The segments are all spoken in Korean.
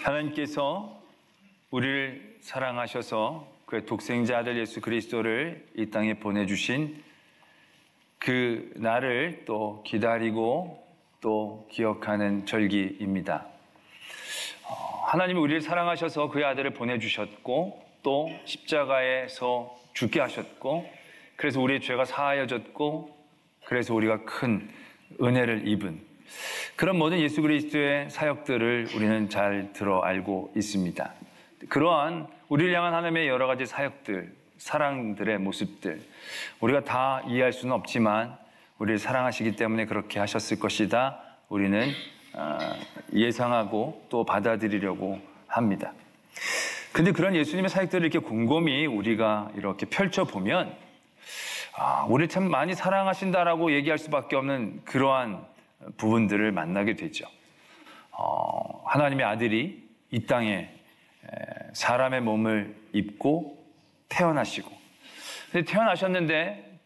하나님께서 우리를 사랑하셔서 그의 독생자 아들 예수 그리스도를 이 땅에 보내주신 그 날을 또 기다리고 또 기억하는 절기입니다. 하나님이 우리를 사랑하셔서 그의 아들을 보내주셨고 또 십자가에서 죽게 하셨고 그래서 우리의 죄가 사하여졌고 그래서 우리가 큰 은혜를 입은 그런 모든 예수 그리스도의 사역들을 우리는 잘 들어 알고 있습니다. 그러한 우리를 향한 하나님의 여러 가지 사역들, 사랑들의 모습들 우리가 다 이해할 수는 없지만 우리를 사랑하시기 때문에 그렇게 하셨을 것이다. 우리는 예상하고 또 받아들이려고 합니다. 근데 그런 예수님의 사역들을 이렇게 곰곰이 우리가 이렇게 펼쳐보면 우리를 참 많이 사랑하신다라고 얘기할 수밖에 없는 그러한 부분들을 만나게 되죠. 하나님의 아들이 이 땅에 사람의 몸을 입고 태어나시고 근데 태어나셨는데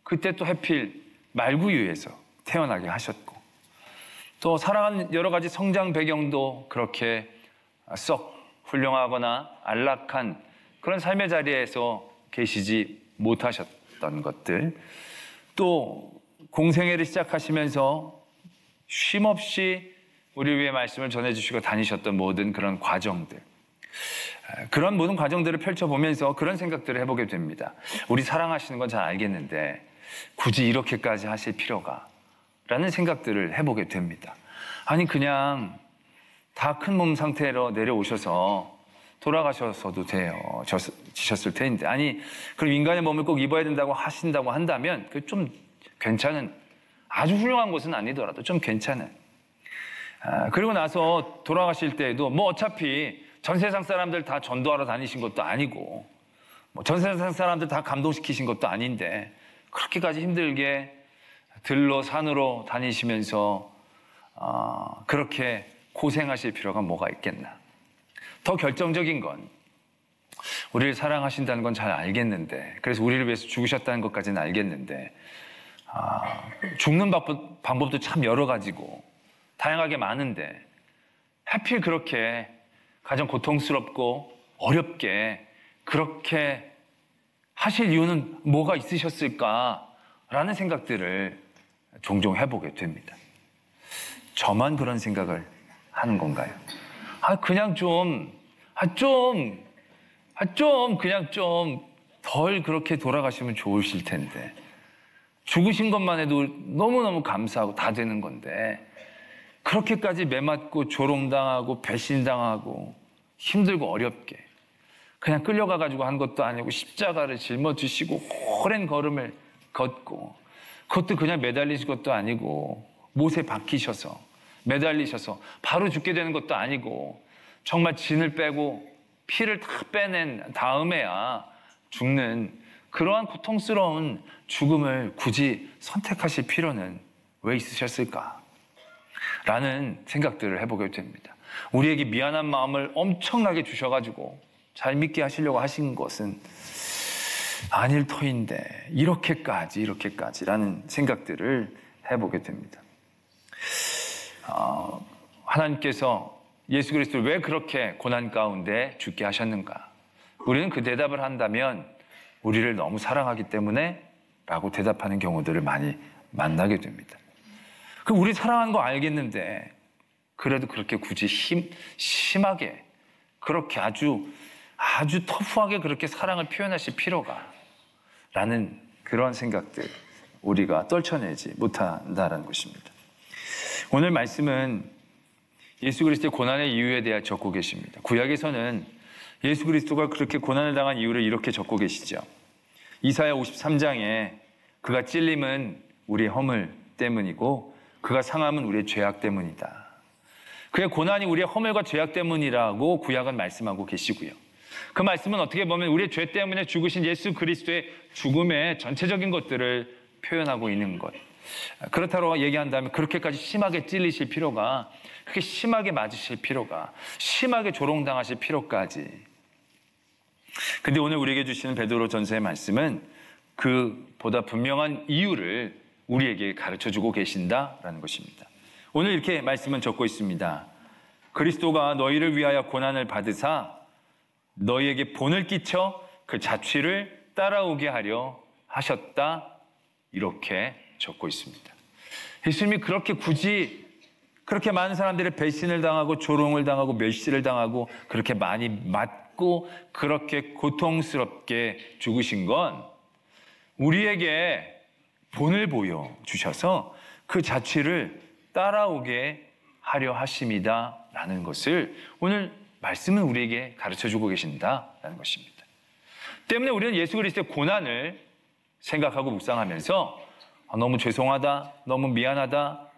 그때 또 하필 말구유에서 태어나게 하셨고 또 살아가는 여러 가지 성장 배경도 그렇게 썩 훌륭하거나 안락한 그런 삶의 자리에서 계시지 못하셨던 것들 또 공생애를 시작하시면서 쉼없이 우리 위해 말씀을 전해주시고 다니셨던 모든 그런 과정들 그런 모든 과정들을 펼쳐보면서 그런 생각들을 해보게 됩니다. 우리 사랑하시는 건 잘 알겠는데 굳이 이렇게까지 하실 필요가 라는 생각들을 해보게 됩니다. 아니 그냥 다 큰 몸 상태로 내려오셔서 돌아가셔서도 지셨을 텐데 아니 그럼 인간의 몸을 꼭 입어야 된다고 하신다고 한다면 그 좀 괜찮은 아주 훌륭한 것은 아니더라도 좀 괜찮은 그리고 나서 돌아가실 때에도 뭐 어차피 전 세상 사람들 다 전도하러 다니신 것도 아니고 뭐 전 세상 사람들 다 감동시키신 것도 아닌데 그렇게까지 힘들게 들로 산으로 다니시면서 그렇게 고생하실 필요가 뭐가 있겠나. 더 결정적인 건 우리를 사랑하신다는 건 잘 알겠는데 그래서 우리를 위해서 죽으셨다는 것까지는 알겠는데 죽는 방법도 참 여러 가지고 다양하게 많은데 하필 그렇게 가장 고통스럽고 어렵게 그렇게 하실 이유는 뭐가 있으셨을까라는 생각들을 종종 해보게 됩니다. 저만 그런 생각을 하는 건가요? 그냥 그냥 좀 덜 그렇게 돌아가시면 좋으실 텐데 죽으신 것만 해도 너무너무 감사하고 다 되는 건데 그렇게까지 매맞고 조롱당하고 배신당하고 힘들고 어렵게 그냥 끌려가가지고 한 것도 아니고 십자가를 짊어지시고 오랜 걸음을 걷고 그것도 그냥 매달리신 것도 아니고 못에 박히셔서 매달리셔서 바로 죽게 되는 것도 아니고 정말 진을 빼고 피를 다 빼낸 다음에야 죽는 그러한 고통스러운 죽음을 굳이 선택하실 필요는 왜 있으셨을까? 라는 생각들을 해보게 됩니다. 우리에게 미안한 마음을 엄청나게 주셔가지고 잘 믿게 하시려고 하신 것은 아닐 터인데 이렇게까지라는 생각들을 해보게 됩니다. 하나님께서 예수 그리스도를 왜 그렇게 고난 가운데 죽게 하셨는가? 우리는 그 대답을 한다면 우리를 너무 사랑하기 때문에 라고 대답하는 경우들을 많이 만나게 됩니다. 우리 사랑하는 거 알겠는데 그래도 그렇게 굳이 심하게 그렇게 아주 터프하게 그렇게 사랑을 표현하실 필요가 라는 그런 생각들 우리가 떨쳐내지 못한다는 것입니다. 오늘 말씀은 예수 그리스도의 고난의 이유에 대해 적고 계십니다. 구약에서는 예수 그리스도가 그렇게 고난을 당한 이유를 이렇게 적고 계시죠. 이사야 53장에 그가 찔림은 우리의 허물 때문이고 그가 상함은 우리의 죄악 때문이다. 그의 고난이 우리의 허물과 죄악 때문이라고 구약은 말씀하고 계시고요. 그 말씀은 어떻게 보면 우리의 죄 때문에 죽으신 예수 그리스도의 죽음의 전체적인 것들을 표현하고 있는 것. 그렇다고 얘기한다면 그렇게까지 심하게 찔리실 필요가 그렇게 심하게 맞으실 필요가 심하게 조롱당하실 필요까지 근데 오늘 우리에게 주시는 베드로 전서의 말씀은 그보다 분명한 이유를 우리에게 가르쳐주고 계신다라는 것입니다. 오늘 이렇게 말씀은 적고 있습니다. 그리스도가 너희를 위하여 고난을 받으사 너희에게 본을 끼쳐 그 자취를 따라오게 하려 하셨다. 이렇게 적고 있습니다. 예수님이 그렇게 굳이 그렇게 많은 사람들의 배신을 당하고 조롱을 당하고 멸시를 당하고 그렇게 많이 맞고 그렇게 고통스럽게 죽으신 건 우리에게 본을 보여주셔서 그 자취를 따라오게 하려 하심이다 라는 것을 오늘 말씀은 우리에게 가르쳐주고 계신다라는 것입니다. 때문에 우리는 예수 그리스도의 고난을 생각하고 묵상하면서 너무 죄송하다, 너무 미안하다,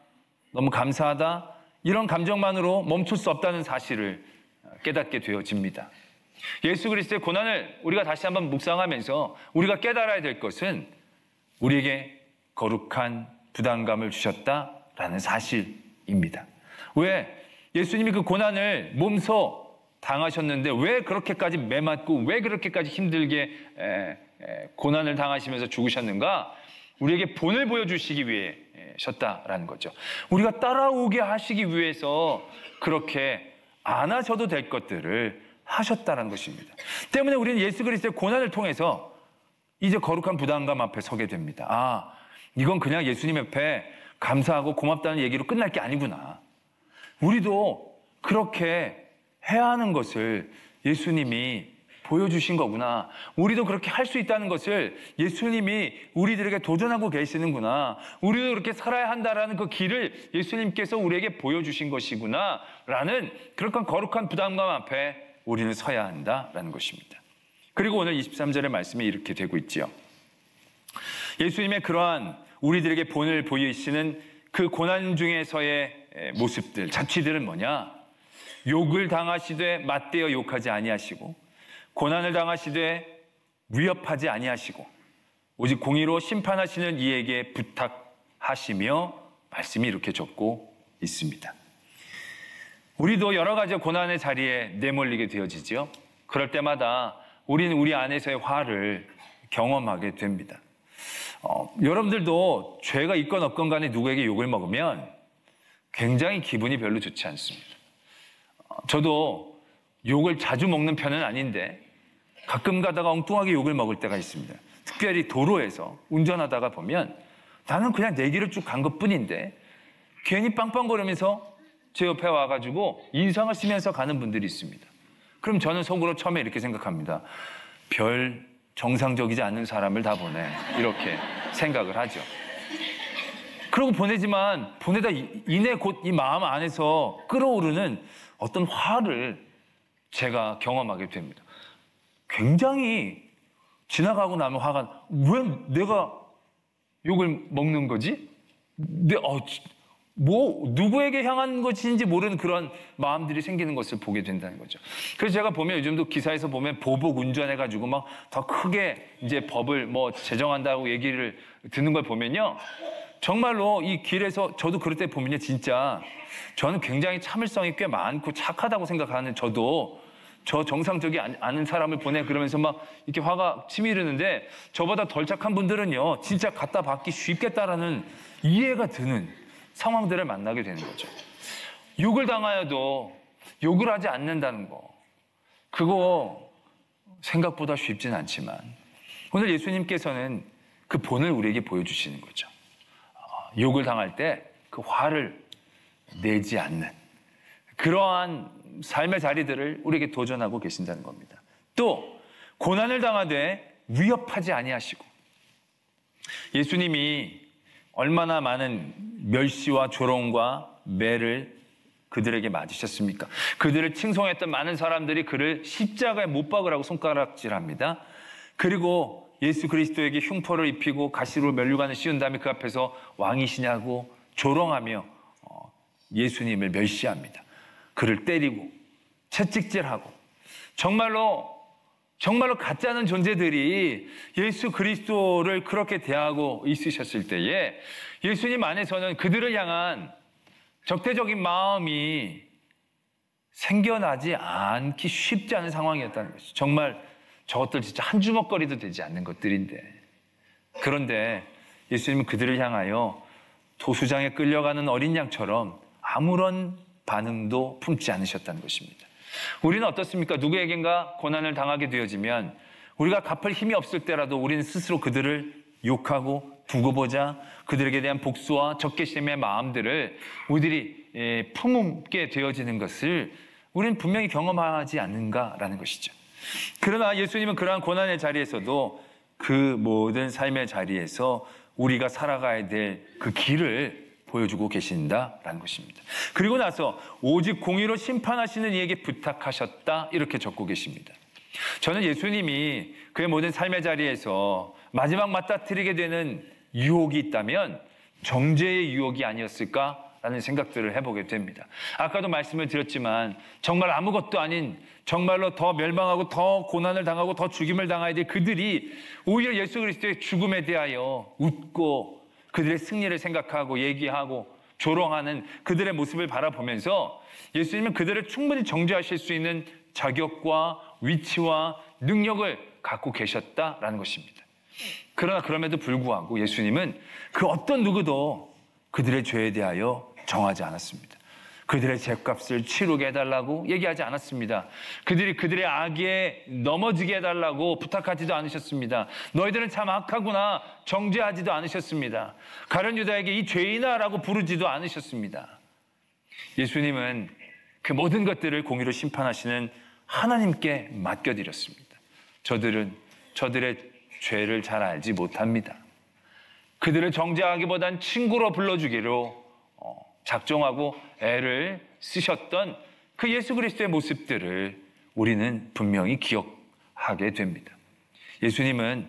너무 감사하다 이런 감정만으로 멈출 수 없다는 사실을 깨닫게 되어집니다. 예수 그리스도의 고난을 우리가 다시 한번 묵상하면서 우리가 깨달아야 될 것은 우리에게 거룩한 부담감을 주셨다라는 사실입니다. 왜? 예수님이 그 고난을 몸소 당하셨는데 왜 그렇게까지 매맞고 왜 그렇게까지 힘들게 고난을 당하시면서 죽으셨는가? 우리에게 본을 보여주시기 위해셨다라는 거죠. 우리가 따라오게 하시기 위해서 그렇게 안 하셔도 될 것들을 하셨다는 것입니다. 때문에 우리는 예수 그리스도의 고난을 통해서 이제 거룩한 부담감 앞에 서게 됩니다. 아, 이건 그냥 예수님 앞에 감사하고 고맙다는 얘기로 끝날 게 아니구나. 우리도 그렇게 해야 하는 것을 예수님이 보여주신 거구나. 우리도 그렇게 할 수 있다는 것을 예수님이 우리들에게 도전하고 계시는구나. 우리도 그렇게 살아야 한다라는 그 길을 예수님께서 우리에게 보여주신 것이구나 라는 그런 거룩한 부담감 앞에 우리는 서야 한다라는 것입니다. 그리고 오늘 23절의 말씀이 이렇게 되고 있지요. 예수님의 그러한 우리들에게 본을 보이시는 그 고난 중에서의 모습들, 자취들은 뭐냐? 욕을 당하시되 맞대어 욕하지 아니하시고 고난을 당하시되 위협하지 아니하시고 오직 공의로 심판하시는 이에게 부탁하시며 말씀이 이렇게 적고 있습니다. 우리도 여러 가지 고난의 자리에 내몰리게 되어지죠. 그럴 때마다 우리는 우리 안에서의 화를 경험하게 됩니다. 여러분들도 죄가 있건 없건 간에 누구에게 욕을 먹으면 굉장히 기분이 별로 좋지 않습니다. 저도 욕을 자주 먹는 편은 아닌데 가끔 가다가 엉뚱하게 욕을 먹을 때가 있습니다. 특별히 도로에서 운전하다가 보면 나는 그냥 내 길을 쭉 간 것뿐인데 괜히 빵빵거리면서 제 옆에 와가지고 인상을 쓰면서 가는 분들이 있습니다. 그럼 저는 속으로 처음에 이렇게 생각합니다. 별 정상적이지 않은 사람을 다 보내. 이렇게 생각을 하죠. 그러고 보내지만 보내다 이내 곧 이 마음 안에서 끌어오르는 어떤 화를 제가 경험하게 됩니다. 굉장히 지나가고 나면 화가 왜 내가 욕을 먹는 거지? 누구에게 향한 것인지 모르는 그런 마음들이 생기는 것을 보게 된다는 거죠. 그래서 제가 보면 요즘도 기사에서 보면 보복 운전해가지고 막 더 크게 이제 법을 제정한다고 얘기를 듣는 걸 보면요. 정말로 이 길에서 저도 그럴 때 보면요. 진짜 저는 굉장히 참을성이 꽤 많고 착하다고 생각하는 저도 저 정상적이 않은 사람을 보내 그러면서 막 이렇게 화가 치밀르는데 저보다 덜 착한 분들은요. 진짜 갖다 받기 쉽겠다라는 이해가 드는 상황들을 만나게 되는 거죠. 욕을 당하여도 욕을 하지 않는다는 거. 그거 생각보다 쉽진 않지만 오늘 예수님께서는 그 본을 우리에게 보여주시는 거죠. 욕을 당할 때 그 화를 내지 않는 그러한 삶의 자리들을 우리에게 도전하고 계신다는 겁니다. 또 고난을 당하되 위협하지 아니하시고 예수님이 얼마나 많은 멸시와 조롱과 매를 그들에게 맞으셨습니까? 그들을 칭송했던 많은 사람들이 그를 십자가에 못 박으라고 손가락질합니다. 그리고 예수 그리스도에게 흉포를 입히고 가시로 면류관을 씌운 다음에 그 앞에서 왕이시냐고 조롱하며 예수님을 멸시합니다. 그를 때리고 채찍질하고 정말로 가짜는 존재들이 예수 그리스도를 그렇게 대하고 있으셨을 때에 예수님 안에서는 그들을 향한 적대적인 마음이 생겨나지 않기 쉽지 않은 상황이었다는 것이죠. 정말 저것들 진짜 한 주먹거리도 되지 않는 것들인데 그런데 예수님은 그들을 향하여 도수장에 끌려가는 어린 양처럼 아무런 반응도 품지 않으셨다는 것입니다. 우리는 어떻습니까? 누구에겐가 고난을 당하게 되어지면 우리가 갚을 힘이 없을 때라도 우리는 스스로 그들을 욕하고 두고 보자, 그들에게 대한 복수와 적개심의 마음들을 우리들이 품게 되어지는 것을 우리는 분명히 경험하지 않는가라는 것이죠. 그러나 예수님은 그러한 고난의 자리에서도 그 모든 삶의 자리에서 우리가 살아가야 될 그 길을 보여주고 계신다라는 것입니다. 그리고 나서 오직 공의로 심판하시는 이에게 부탁하셨다, 이렇게 적고 계십니다. 저는 예수님이 그의 모든 삶의 자리에서 마지막 맞닥뜨리게 되는 유혹이 있다면 정죄의 유혹이 아니었을까라는 생각들을 해보게 됩니다. 아까도 말씀을 드렸지만 정말 아무것도 아닌, 정말로 더 멸망하고 더 고난을 당하고 더 죽임을 당해야 될 그들이 오히려 예수 그리스도의 죽음에 대하여 웃고 그들의 승리를 생각하고 얘기하고 조롱하는 그들의 모습을 바라보면서 예수님은 그들을 충분히 정죄하실 수 있는 자격과 위치와 능력을 갖고 계셨다라는 것입니다. 그러나 그럼에도 불구하고 예수님은 그 어떤 누구도 그들의 죄에 대하여 정하지 않았습니다. 그들의 죄값을 치르게 해달라고 얘기하지 않았습니다. 그들이 그들의 악에 넘어지게 해달라고 부탁하지도 않으셨습니다. 너희들은 참 악하구나 정죄하지도 않으셨습니다. 가룟 유다에게 이 죄인아 라고 부르지도 않으셨습니다. 예수님은 그 모든 것들을 공의로 심판하시는 하나님께 맡겨드렸습니다. 저들은 저들의 죄를 잘 알지 못합니다. 그들을 정죄하기보단 친구로 불러주기로 작정하고 애를 쓰셨던 그 예수 그리스도의 모습들을 우리는 분명히 기억하게 됩니다. 예수님은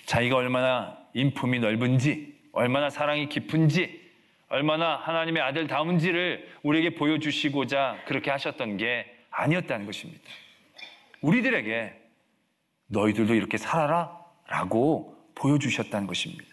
자기가 얼마나 인품이 넓은지, 얼마나 사랑이 깊은지, 얼마나 하나님의 아들다운지를 우리에게 보여주시고자 그렇게 하셨던 게 아니었다는 것입니다. 우리들에게 너희들도 이렇게 살아라 라고 보여주셨다는 것입니다.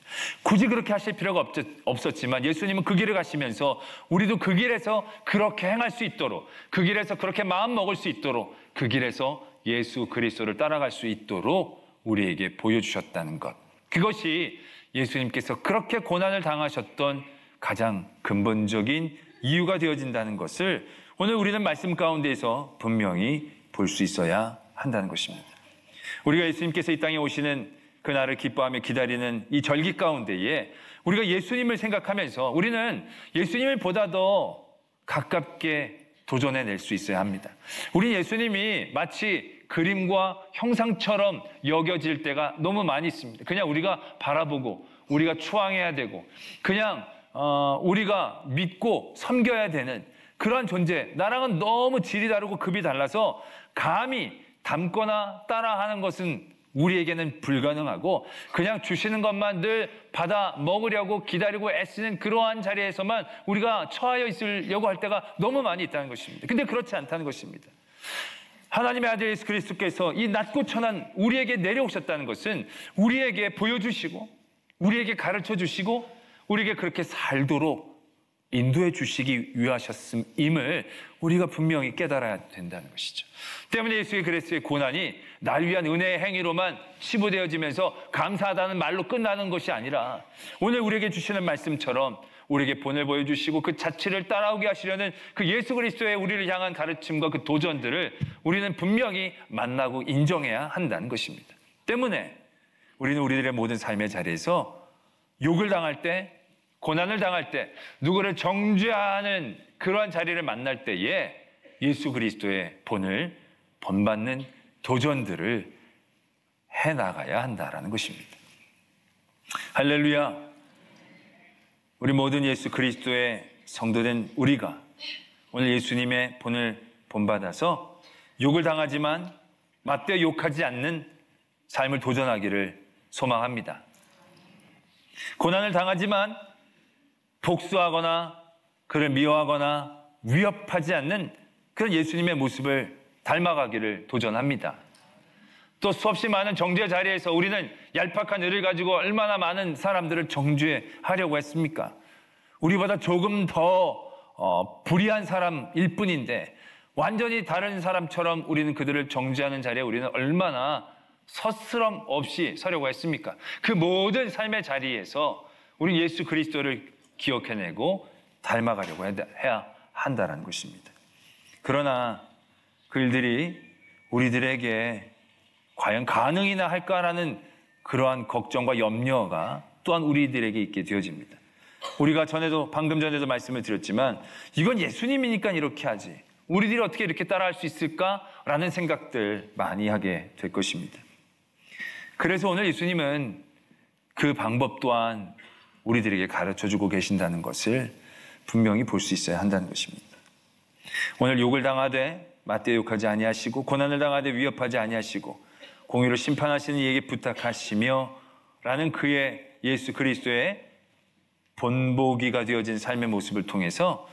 굳이 그렇게 하실 필요가 없었지만 예수님은 그 길을 가시면서 우리도 그 길에서 그렇게 행할 수 있도록, 그 길에서 그렇게 마음 먹을 수 있도록, 그 길에서 예수 그리스도를 따라갈 수 있도록 우리에게 보여주셨다는 것, 그것이 예수님께서 그렇게 고난을 당하셨던 가장 근본적인 이유가 되어진다는 것을 오늘 우리는 말씀 가운데에서 분명히 볼 수 있어야 한다는 것입니다. 우리가 예수님께서 이 땅에 오시는 그날을 기뻐하며 기다리는 이 절기 가운데에 우리가 예수님을 생각하면서 우리는 예수님을 보다 더 가깝게 도전해낼 수 있어야 합니다. 우리 예수님이 마치 그림과 형상처럼 여겨질 때가 너무 많이 있습니다. 그냥 우리가 바라보고 우리가 추앙해야 되고 그냥 우리가 믿고 섬겨야 되는 그러한 존재, 나랑은 너무 질이 다르고 급이 달라서 감히 닮거나 따라하는 것은 우리에게는 불가능하고 그냥 주시는 것만 늘 받아 먹으려고 기다리고 애쓰는 그러한 자리에서만 우리가 처하여 있으려고 할 때가 너무 많이 있다는 것입니다. 근데 그렇지 않다는 것입니다. 하나님의 아들 예수 그리스도께서 이 낮고 천한 우리에게 내려오셨다는 것은 우리에게 보여주시고 우리에게 가르쳐 주시고 우리에게 그렇게 살도록 인도해 주시기 위하셨음을 우리가 분명히 깨달아야 된다는 것이죠. 때문에 예수 그리스도의 고난이 날 위한 은혜의 행위로만 치부되어지면서 감사하다는 말로 끝나는 것이 아니라 오늘 우리에게 주시는 말씀처럼 우리에게 본을 보여주시고 그 자취를 따라오게 하시려는 그 예수 그리스도의 우리를 향한 가르침과 그 도전들을 우리는 분명히 만나고 인정해야 한다는 것입니다. 때문에 우리는 우리들의 모든 삶의 자리에서 욕을 당할 때, 고난을 당할 때, 누구를 정죄하는 그러한 자리를 만날 때에 예수 그리스도의 본받는 도전들을 해나가야 한다라는 것입니다. 할렐루야. 우리 모든 예수 그리스도의 성도된 우리가 오늘 예수님의 본받아서 욕을 당하지만 맞대어 욕하지 않는 삶을 도전하기를 소망합니다. 고난을 당하지만 복수하거나 그를 미워하거나 위협하지 않는 그런 예수님의 모습을 닮아가기를 도전합니다. 또 수없이 많은 정죄 자리에서 우리는 얄팍한 의를 가지고 얼마나 많은 사람들을 정죄하려고 했습니까? 우리보다 조금 더 불의한 사람일 뿐인데 완전히 다른 사람처럼 우리는 그들을 정죄하는 자리에 우리는 얼마나 서스럼 없이 서려고 했습니까? 그 모든 삶의 자리에서 우리 예수 그리스도를 기억해내고 닮아가려고 해야 한다는 것입니다. 그러나 그 일들이 우리들에게 과연 가능이나 할까라는 그러한 걱정과 염려가 또한 우리들에게 있게 되어집니다. 우리가 방금 전에도 말씀을 드렸지만 이건 예수님이니까 이렇게 하지, 우리들이 어떻게 이렇게 따라할 수 있을까라는 생각들 많이 하게 될 것입니다. 그래서 오늘 예수님은 그 방법 또한 우리들에게 가르쳐주고 계신다는 것을 분명히 볼 수 있어야 한다는 것입니다. 오늘 욕을 당하되 맞대 욕하지 아니하시고 고난을 당하되 위협하지 아니하시고 공의로 심판하시는 이에게 부탁하시며 라는 그의 예수 그리스도의 본보기가 되어진 삶의 모습을 통해서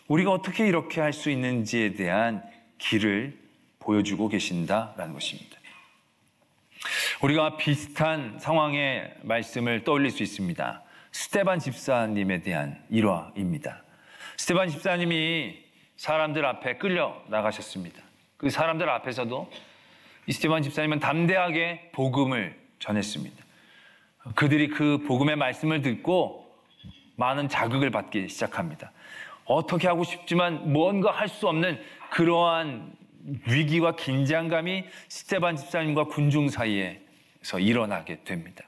우리가 어떻게 이렇게 할 수 있는지에 대한 길을 보여주고 계신다라는 것입니다. 우리가 비슷한 상황의 말씀을 떠올릴 수 있습니다. 스데반 집사님에 대한 일화입니다. 스데반 집사님이 사람들 앞에 끌려 나가셨습니다. 그 사람들 앞에서도 이 스데반 집사님은 담대하게 복음을 전했습니다. 그들이 그 복음의 말씀을 듣고 많은 자극을 받기 시작합니다. 어떻게 하고 싶지만 뭔가 할 수 없는 그러한 위기와 긴장감이 스데반 집사님과 군중 사이에서 일어나게 됩니다.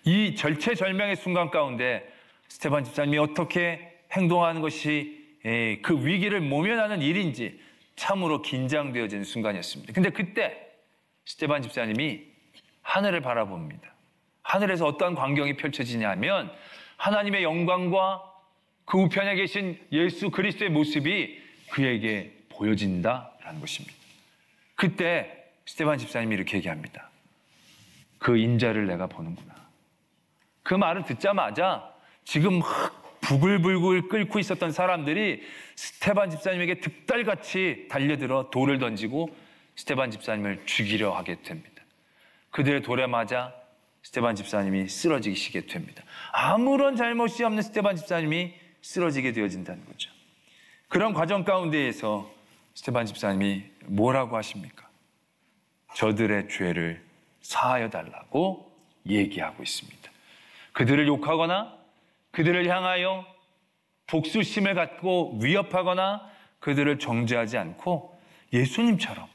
이 절체절명의 순간 가운데 스데반 집사님이 어떻게 행동하는 것이 그 위기를 모면하는 일인지 참으로 긴장되어지는 순간이었습니다. 근데 그때 스데반 집사님이 하늘을 바라봅니다. 하늘에서 어떠한 광경이 펼쳐지냐면 하나님의 영광과 그 우편에 계신 예수 그리스도의 모습이 그에게 보여진다라는 것입니다. 그때 스데반 집사님이 이렇게 얘기합니다. 그 인자를 내가 보는구나. 그 말을 듣자마자 지금 막 부글부글 끓고 있었던 사람들이 스데반 집사님에게 득달같이 달려들어 돌을 던지고 스데반 집사님을 죽이려 하게 됩니다. 그들의 돌에 맞아 스데반 집사님이 쓰러지시게 됩니다. 아무런 잘못이 없는 스데반 집사님이 쓰러지게 되어진다는 거죠. 그런 과정 가운데에서 스데반 집사님이 뭐라고 하십니까? 저들의 죄를 사하여 달라고 얘기하고 있습니다. 그들을 욕하거나 그들을 향하여 복수심을 갖고 위협하거나 그들을 정죄하지 않고 예수님처럼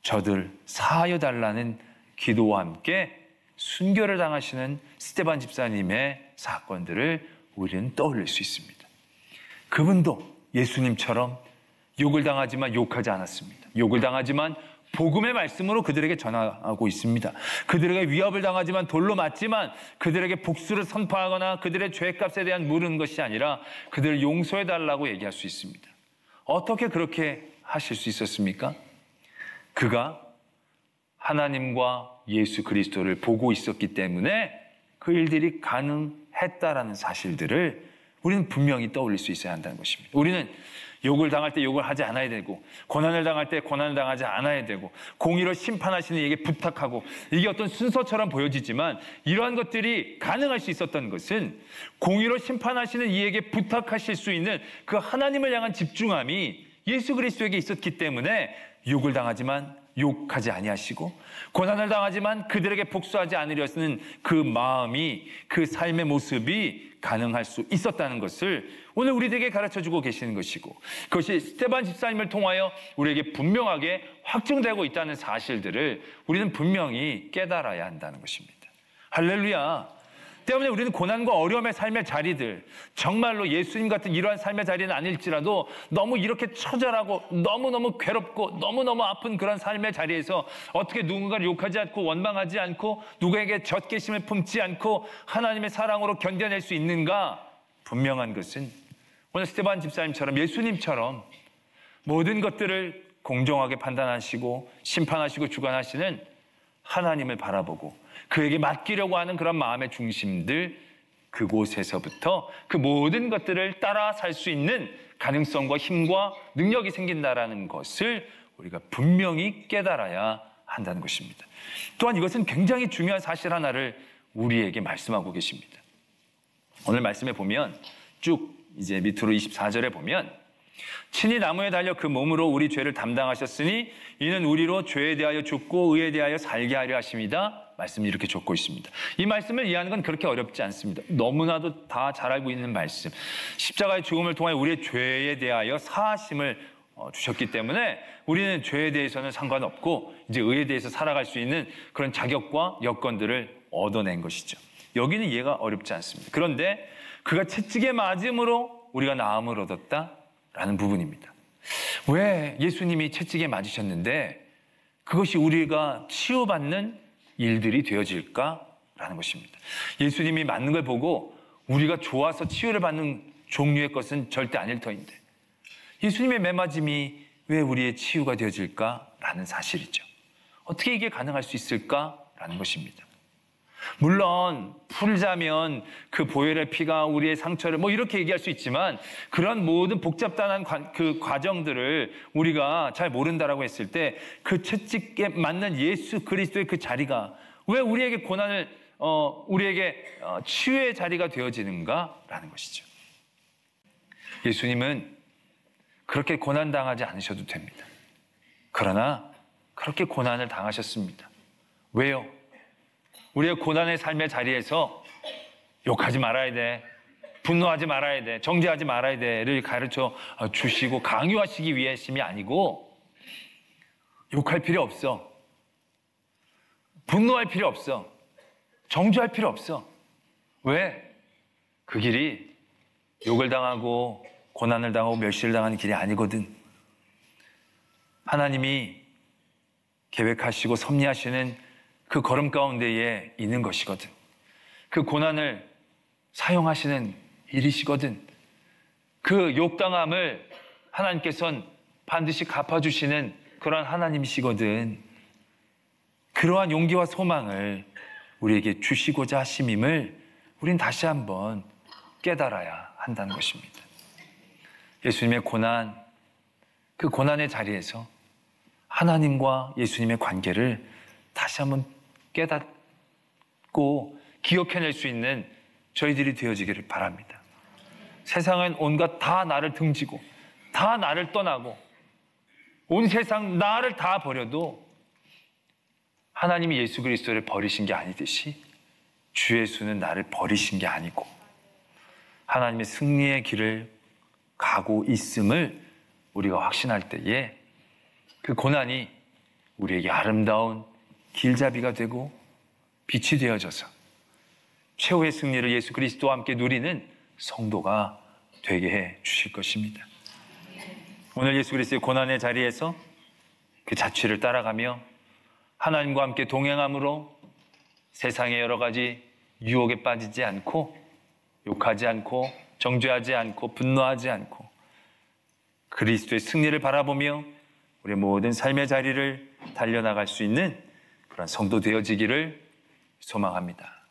저들 사하여 달라는 기도와 함께 순교를 당하시는 스데반 집사님의 사건들을 우리는 떠올릴 수 있습니다. 그분도 예수님처럼 욕을 당하지만 욕하지 않았습니다. 욕을 당하지만 복음의 말씀으로 그들에게 전하고 있습니다. 그들에게 위협을 당하지만 돌로 맞지만 그들에게 복수를 선포하거나 그들의 죄값에 대한 물은 것이 아니라 그들을 용서해달라고 얘기할 수 있습니다. 어떻게 그렇게 하실 수 있었습니까? 그가 하나님과 예수 그리스도를 보고 있었기 때문에 그 일들이 가능했다라는 사실들을 우리는 분명히 떠올릴 수 있어야 한다는 것입니다. 우리는 욕을 당할 때 욕을 하지 않아야 되고 고난을 당할 때 고난을 당하지 않아야 되고 공의로 심판하시는 이에게 부탁하고 이게 어떤 순서처럼 보여지지만 이러한 것들이 가능할 수 있었던 것은 공의로 심판하시는 이에게 부탁하실 수 있는 그 하나님을 향한 집중함이 예수 그리스도에게 있었기 때문에 욕을 당하지만 욕하지 아니하시고 고난을 당하지만 그들에게 복수하지 않으려는 그 마음이 그 삶의 모습이 가능할 수 있었다는 것을 오늘 우리에게 가르쳐주고 계시는 것이고 그것이 스데반 집사님을 통하여 우리에게 분명하게 확증되고 있다는 사실들을 우리는 분명히 깨달아야 한다는 것입니다. 할렐루야. 때문에 우리는 고난과 어려움의 삶의 자리들 정말로 예수님 같은 이러한 삶의 자리는 아닐지라도 너무 이렇게 처절하고 너무너무 괴롭고 너무너무 아픈 그런 삶의 자리에서 어떻게 누군가를 욕하지 않고 원망하지 않고 누구에게 젖게심을 품지 않고 하나님의 사랑으로 견뎌낼 수 있는가? 분명한 것은 오늘 스데반 집사님처럼 예수님처럼 모든 것들을 공정하게 판단하시고 심판하시고 주관하시는 하나님을 바라보고 그에게 맡기려고 하는 그런 마음의 중심들 그곳에서부터 그 모든 것들을 따라 살 수 있는 가능성과 힘과 능력이 생긴다라는 것을 우리가 분명히 깨달아야 한다는 것입니다. 또한 이것은 굉장히 중요한 사실 하나를 우리에게 말씀하고 계십니다. 오늘 말씀에 보면 쭉 이제 밑으로 24절에 보면 친히 나무에 달려 그 몸으로 우리 죄를 담당하셨으니 이는 우리로 죄에 대하여 죽고 의에 대하여 살게 하려 하심이다 말씀을 이렇게 적고 있습니다. 이 말씀을 이해하는 건 그렇게 어렵지 않습니다. 너무나도 다 잘 알고 있는 말씀. 십자가의 죽음을 통해 우리의 죄에 대하여 사하심을 주셨기 때문에 우리는 죄에 대해서는 상관없고 이제 의에 대해서 살아갈 수 있는 그런 자격과 여건들을 얻어낸 것이죠. 여기는 이해가 어렵지 않습니다. 그런데 그가 채찍에 맞음으로 우리가 나음을 얻었다라는 부분입니다. 왜 예수님이 채찍에 맞으셨는데 그것이 우리가 치유받는 일들이 되어질까라는 것입니다. 예수님이 맞는 걸 보고 우리가 좋아서 치유를 받는 종류의 것은 절대 아닐 터인데 예수님의 매맞음이 왜 우리의 치유가 되어질까라는 사실이죠. 어떻게 이게 가능할 수 있을까라는 것입니다. 물론 풀자면 그 보혈의 피가 우리의 상처를 이렇게 얘기할 수 있지만 그런 모든 복잡단한 그 과정들을 우리가 잘 모른다라고 했을 때 그 채찍에 맞는 예수 그리스도의 그 자리가 왜 우리에게 고난을 우리에게 치유의 자리가 되어지는가라는 것이죠. 예수님은 그렇게 고난당하지 않으셔도 됩니다. 그러나 그렇게 고난을 당하셨습니다. 왜요? 우리의 고난의 삶의 자리에서 욕하지 말아야 돼, 분노하지 말아야 돼, 정죄하지 말아야 돼를 가르쳐 주시고 강요하시기 위해심이 아니고 욕할 필요 없어, 분노할 필요 없어, 정죄할 필요 없어. 왜? 그 길이 욕을 당하고 고난을 당하고 멸시를 당하는 길이 아니거든. 하나님이 계획하시고 섭리하시는 그 걸음 가운데에 있는 것이거든. 그 고난을 사용하시는 일이시거든. 그 욕당함을 하나님께서는 반드시 갚아주시는 그런 하나님이시거든. 그러한 용기와 소망을 우리에게 주시고자 하심임을 우린 다시 한번 깨달아야 한다는 것입니다. 예수님의 고난, 그 고난의 자리에서 하나님과 예수님의 관계를 다시 한번 깨닫고 기억해낼 수 있는 저희들이 되어지기를 바랍니다. 세상은 온갖 다 나를 등지고 다 나를 떠나고 온 세상 나를 다 버려도 하나님이 예수 그리스도를 버리신 게 아니듯이 주 예수는 나를 버리신 게 아니고 하나님의 승리의 길을 가고 있음을 우리가 확신할 때에 그 고난이 우리에게 아름다운 길잡이가 되고 빛이 되어져서 최후의 승리를 예수 그리스도와 함께 누리는 성도가 되게 해 주실 것입니다. 오늘 예수 그리스도의 고난의 자리에서 그 자취를 따라가며 하나님과 함께 동행함으로 세상의 여러 가지 유혹에 빠지지 않고 욕하지 않고 정죄하지 않고 분노하지 않고 그리스도의 승리를 바라보며 우리의 모든 삶의 자리를 달려나갈 수 있는 그런 성도 되어지기를 소망합니다.